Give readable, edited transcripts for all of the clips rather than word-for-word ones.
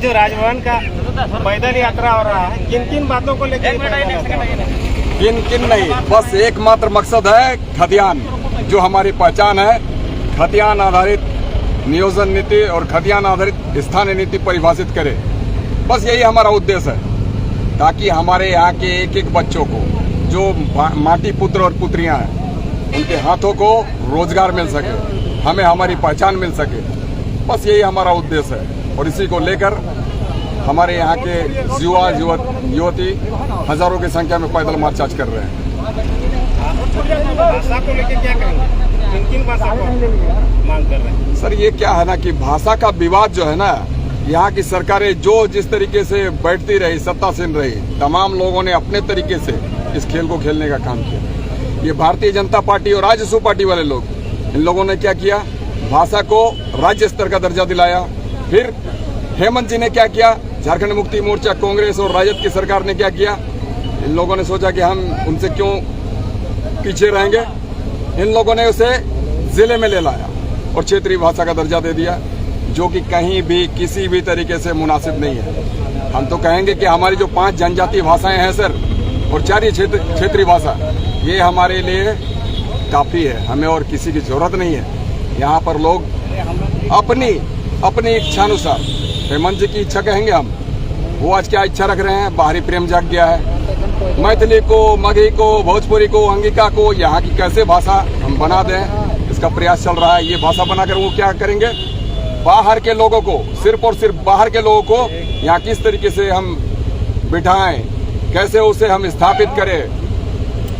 जो राजभवन का पैदल यात्रा हो रहा है, किन किन बातों को लेकर? किन किन नहीं, बस एकमात्र मकसद है खतियान, जो हमारी पहचान है। खतियान आधारित नियोजन नीति और खतियान आधारित स्थानीय नीति परिभाषित करे, बस यही हमारा उद्देश्य है, ताकि हमारे यहाँ के एक एक बच्चों को, जो माटी पुत्र और पुत्रियां हैं, उनके हाथों को रोजगार मिल सके, हमें हमारी पहचान मिल सके, बस यही हमारा उद्देश्य है। और इसी को लेकर हमारे यहाँ के युवा युवती हजारों की संख्या में पैदल मार्च आज कर रहे हैं। भाषा को लेकर क्या करेंगे? किन किन भाषा को मांग कर रहे हैं? सर, ये क्या है ना कि भाषा का विवाद जो है ना, यहाँ की सरकारें जो जिस तरीके से बैठती रही, सत्तासीन रही, तमाम लोगों ने अपने तरीके से इस खेल को खेलने का काम किया। ये भारतीय जनता पार्टी और राजसू पार्टी वाले लोग, इन लोगों ने क्या किया, भाषा को राज्य स्तर का दर्जा दिलाया। फिर हेमंत जी ने क्या किया, झारखंड मुक्ति मोर्चा, कांग्रेस और राजद की सरकार ने क्या किया, इन लोगों ने सोचा कि हम उनसे क्यों पीछे रहेंगे, इन लोगों ने उसे जिले में ले लाया और क्षेत्रीय भाषा का दर्जा दे दिया, जो कि कहीं भी किसी भी तरीके से मुनासिब नहीं है। हम तो कहेंगे कि हमारी जो 5 जनजातीय भाषाएं हैं सर, और 4 क्षेत्रीय भाषा, ये हमारे लिए काफी है, हमें और किसी की जरूरत नहीं है। यहाँ पर लोग अपनी इच्छानुसार, हेमंत जी की इच्छा कहेंगे हम, वो आज क्या इच्छा रख रहे हैं, बाहरी प्रेम जाग गया है। मैथिली को, मगही को, भोजपुरी को, अंगिका को यहाँ की कैसे भाषा हम बना दें, इसका प्रयास चल रहा है। ये भाषा बनाकर वो क्या करेंगे, बाहर के लोगों को, सिर्फ और सिर्फ बाहर के लोगों को यहाँ किस तरीके से हम बिठाएं, कैसे उसे हम स्थापित करें,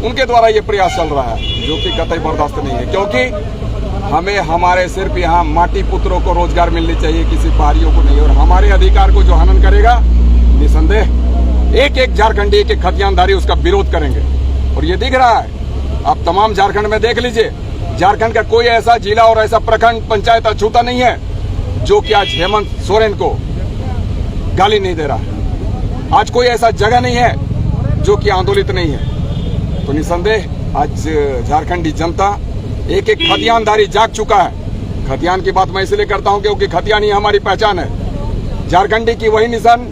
उनके द्वारा ये प्रयास चल रहा है, जो कि कतई बर्दाश्त नहीं है। क्योंकि हमें हमारे सिर्फ यहाँ माटी पुत्रों को रोजगार मिलनी चाहिए, किसी पहाड़ियों को नहीं। और हमारे अधिकार को जो हनन करेगा, निसंदेह एक एक झारखंडी, एक एक खतियानधारी उसका विरोध करेंगे। और ये दिख रहा है, आप तमाम झारखंड में देख लीजिए, झारखंड का कोई ऐसा जिला और ऐसा प्रखंड पंचायत अछूता नहीं है जो कि आज हेमंत सोरेन को गाली नहीं दे रहा है। आज कोई ऐसा जगह नहीं है जो कि आंदोलित नहीं है। तो निसंदेह आज झारखंडी जनता एक एक खतियानधारी जाग चुका है। खतियान की बात मैं इसलिए करता हूं क्योंकि खतियान ही हमारी पहचान है। झारखंडी की वही निशान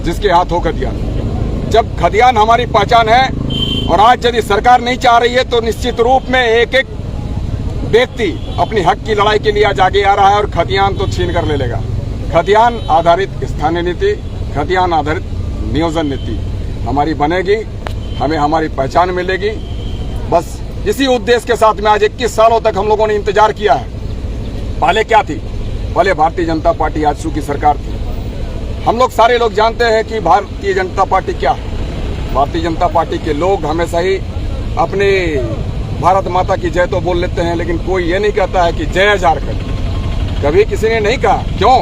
जिसके हाथ हो खतियान। जब खतियान हमारी पहचान है, और आज यदि सरकार नहीं चाह रही है, तो निश्चित रूप में एक एक व्यक्ति अपनी हक की लड़ाई के लिए आज आगे आ रहा है, और खतियान तो छीन कर ले लेगा। खतियान आधारित स्थानीय नीति, खतियान आधारित नियोजन नीति हमारी बनेगी, हमें हमारी पहचान मिलेगी। बस इसी उद्देश्य के साथ में आज 21 सालों तक हम लोगों ने इंतजार किया है। पहले क्या थी, पहले भारतीय जनता पार्टी आजसू की सरकार थी। हम लोग सारे लोग जानते हैं कि भारतीय जनता पार्टी क्या है। भारतीय जनता पार्टी के लोग हमेशा ही अपने भारत माता की जय तो बोल लेते हैं, लेकिन कोई ये नहीं कहता है कि जय झारखंड। कभी किसी ने नहीं कहा। क्यों?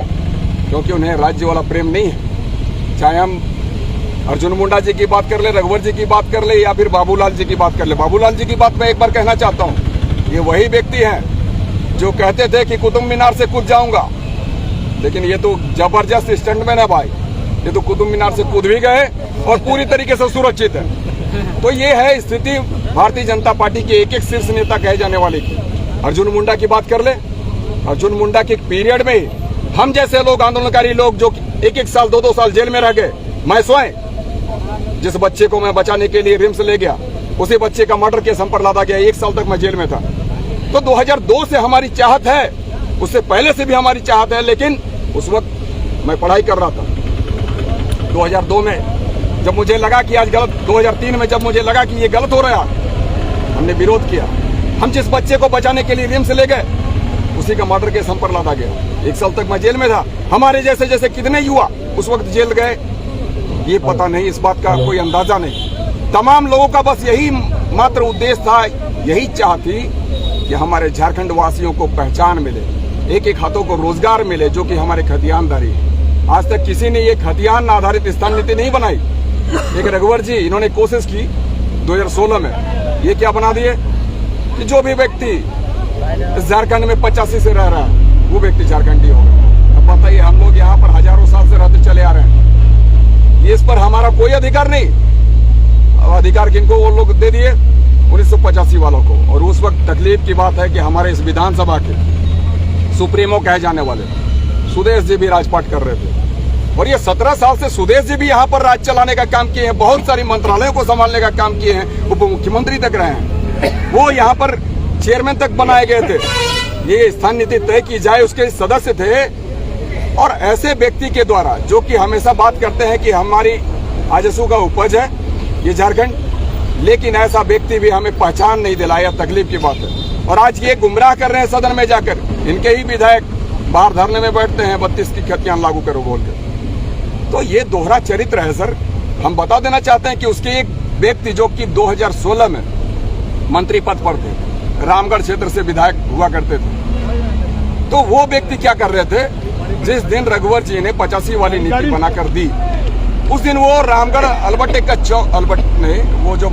क्योंकि उन्हें राज्य वाला प्रेम नहीं है। चाहे हम अर्जुन मुंडा जी की बात कर ले, रघुवर जी की बात कर ले, या फिर बाबूलाल जी की बात कर ले। बाबूलाल जी की बात मैं एक बार कहना चाहता हूँ, ये वही व्यक्ति हैं जो कहते थे कि कुतुब मीनार से कूद जाऊंगा, लेकिन ये तो जबरदस्त स्टंटमैन है भाई। ये तो कुतुब मीनार से कूद भी गए और पूरी तरीके से सुरक्षित है। तो ये है स्थिति भारतीय जनता पार्टी के एक एक शीर्ष नेता कहे जाने वाले की। अर्जुन मुंडा की बात कर ले, अर्जुन मुंडा के पीरियड में हम जैसे लोग, आंदोलनकारी लोग जो 1-1 साल 2-2 साल जेल में रह गए, मैं स्वयं जिस बच्चे को मैं बचाने के लिए रिम्स ले गया, उसी बच्चे का मर्डर केस हम पर लादा गया। 1 साल तक मैं जेल में था। तो 2002 से हमारी चाहत है, उससे पहले से भी हमारी चाहत है, लेकिन उस वक्त मैं पढ़ाई कर रहा था। 2002 में जब मुझे लगा कि आज गलत, 2003 में जब मुझे लगा कि ये गलत हो रहा है, हमने विरोध किया। हम जिस बच्चे को बचाने के लिए रिम्स ले गए, उसी का मर्डर केस हम पर लादा गया। 1 साल तक मैं जेल में था। हमारे जैसे जैसे कितने युवा उस वक्त जेल गए, ये पता नहीं, इस बात का कोई अंदाजा नहीं। तमाम लोगों का बस यही मात्र उद्देश्य था, यही चाह थी कि हमारे झारखंड वासियों को पहचान मिले, एक एक हाथों को रोजगार मिले, जो कि हमारे खतियानधारी। आज तक किसी ने ये खतियान आधारित स्थान नीति नहीं बनाई। एक रघुवर जी, इन्होंने कोशिश की 2016 में, ये क्या बना दिए कि जो भी व्यक्ति झारखंड में 85 से रह रहा है, वो व्यक्ति झारखंडी होगा। अब बताइए, हम लोग यहाँ पर हजारों साल से रहते चले आ रहे हैं, ये इस पर हमारा कोई अधिकार नहीं। अब अधिकार किनको वो लोग दे दिए, 1985 वालों को। और उस वक्त तकलीफ की बात है कि हमारे इस विधानसभा के सुप्रीमो कहे जाने वाले सुदेश जी भी राजपाट कर रहे थे। और ये 17 साल से सुदेश जी भी यहाँ पर राज चलाने का काम किए हैं, बहुत सारी मंत्रालयों को संभालने का काम किए हैं, उप मुख्यमंत्री तक रहे हैं, वो यहाँ पर चेयरमैन तक बनाए गए थे। ये स्थान नीति तय की जाए उसके सदस्य थे। और ऐसे व्यक्ति के द्वारा जो कि हमेशा बात करते हैं कि हमारी आजसू का उपज है ये झारखंड, लेकिन ऐसा व्यक्ति भी हमें पहचान नहीं दिलाया, तकलीफ की बात है। और आज ये गुमराह कर रहे हैं सदन में जाकर, इनके ही विधायक बाहर धरने में बैठते हैं 32 की खतियान लागू करो बोल के। तो ये दोहरा चरित्र है सर। हम बता देना चाहते हैं कि उसके एक व्यक्ति जो कि 2016 में मंत्री पद पर थे, रामगढ़ क्षेत्र से विधायक हुआ करते थे, तो वो व्यक्ति क्या कर रहे थे, जिस दिन रघुवर जी ने 85 वाली नीति बनाकर दी, उस दिन वो रामगढ़ अल्बर्ट का चौक, अल्बर्ट नहीं, वो जो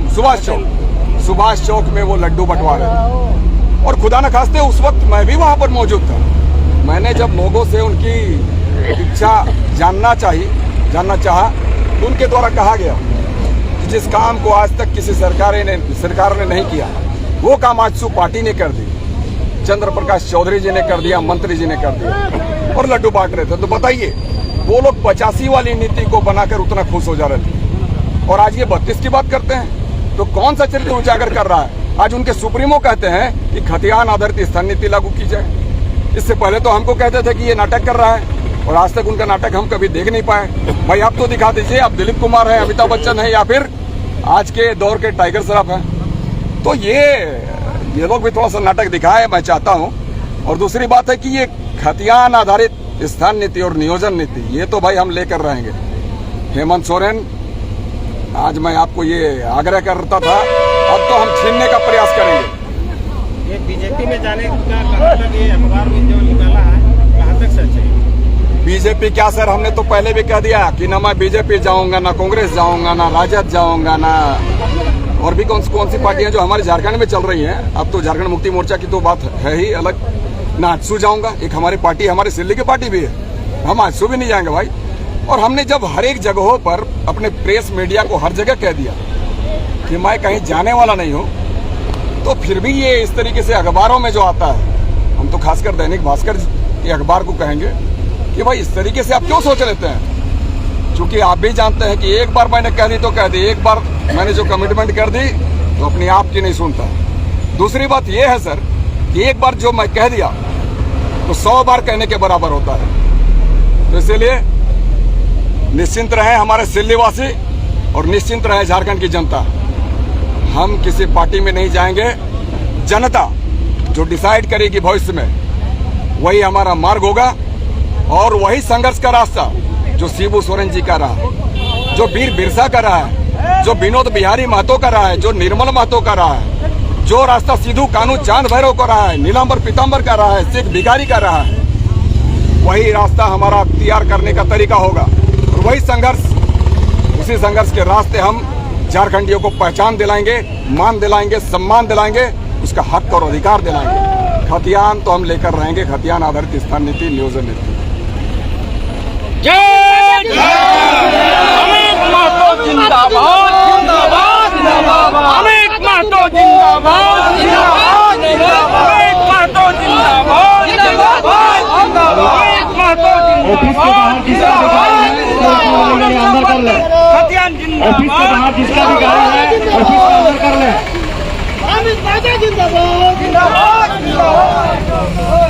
सुभाष चौक में वो लड्डू बंटवा रहे थे। और खुदा न खास्ते उस वक्त मैं भी वहां पर मौजूद था। मैंने जब लोगों से उनकी इच्छा जानना चाहा, तो उनके द्वारा कहा गया कि जिस काम को आज तक किसी सरकार ने नहीं किया, वो काम आजसू पार्टी ने कर दी, चंद्र प्रकाश चौधरी जी ने कर दिया, मंत्री जी ने कर दिया, और लड्डू बांट रहे थे। तो बताइए, वो लोग 85 वाली नीति को बनाकर उतना खुश हो जा रहे थे, और आज ये 32 की बात करते हैं। तो कौन सा चरित्र उजागर कर रहा है? आज उनके सुप्रीमो कहते हैं कि खतियान आधारित स्थान नीति लागू की जाए। इससे पहले तो हमको कहते थे कि ये नाटक कर रहा है, और आज तक उनका नाटक हम कभी देख नहीं पाए। भाई आप तो दिखा दीजिए, आप दिलीप कुमार है, अमिताभ बच्चन है, या फिर आज के दौर के टाइगर श्रॉफ हैं। तो ये लोग भी थोड़ा सा नाटक दिखाए, मैं चाहता हूँ। और दूसरी बात है कि ये खतियान आधारित स्थान नीति और नियोजन नीति, ये तो भाई हम लेकर रहेंगे। हेमंत सोरेन, आज मैं आपको ये आग्रह करता था, अब तो हम छीनने का प्रयास करेंगे। ये बीजेपी में जाने का मतलब ये अखबार में जो निकाला है, कहाँ तक सच है? बीजेपी क्या सर, हमने तो पहले भी कह दिया कि ना मैं बीजेपी जाऊंगा, ना कांग्रेस जाऊंगा, ना राजद जाऊंगा, ना और भी कौन सी पार्टियां जो हमारे झारखंड में चल रही हैं। अब तो झारखंड मुक्ति मोर्चा की तो बात है ही अलग। ना आजसू जाऊंगा, एक हमारी पार्टी, हमारे सिल्ली की पार्टी भी है, हम आजसू भी नहीं जाएंगे भाई। और हमने जब हर एक जगहों पर अपने प्रेस मीडिया को हर जगह कह दिया कि मैं कहीं जाने वाला नहीं हूं, तो फिर भी ये इस तरीके से अखबारों में जो आता है, हम तो खासकर दैनिक भास्कर के अखबार को कहेंगे कि भाई इस तरीके से आप क्यों सोच लेते हैं? क्योंकि आप भी जानते हैं कि एक बार मैंने कह दी तो कह दी, एक बार मैंने जो कमिटमेंट कर दी तो अपनी आप की नहीं सुनता। दूसरी बात यह है सर कि एक बार जो मैं कह दिया तो 100 बार कहने के बराबर होता है। तो इसीलिए निश्चिंत रहे हमारे सिल्लीवासी, और निश्चिंत रहे झारखंड की जनता। हम किसी पार्टी में नहीं जाएंगे। जनता जो डिसाइड करेगी भविष्य में, वही हमारा मार्ग होगा, और वही संघर्ष का रास्ता जो शिबू सोरेन जी का रहा, जो वीर बिरसा का रहा है, जो विनोद बिहारी महतो का रहा है, जो निर्मल महतो का रहा है, जो रास्ता सिद्धू कानू चांद भैरव का रहा है, नीलांबर पीताम्बर का रहा है, सिख भिखारी का रहा है, वही रास्ता हमारा अख्तियार करने का तरीका होगा। और वही संघर्ष, उसी संघर्ष के रास्ते हम झारखंडियों को पहचान दिलाएंगे, मान दिलाएंगे, सम्मान दिलाएंगे, उसका हक और अधिकार दिलाएंगे। खतियान तो हम लेकर रहेंगे, खतियान आधारित स्थान नीति, नियोजन नीति। अमित महतो जिंदाबाद, जिंदाबाद, जिंदाबाद। अमित महतो जिंदाबाद, जिंदाबाद, जिंदाबाद। अमित महतो जिंदाबाद, जिंदाबाद, जिंदाबाद। अमित महतो जिंदाबाद, जिंदाबाद। अंदर कर ले। खतियान जिंदाबाद। ऑफिस के बाहर जिसका भी गाड़ी है, ऑफिस के अंदर कर ले। अमित महतो जिंदाबाद, जिंदाबाद, जिंदाबाद।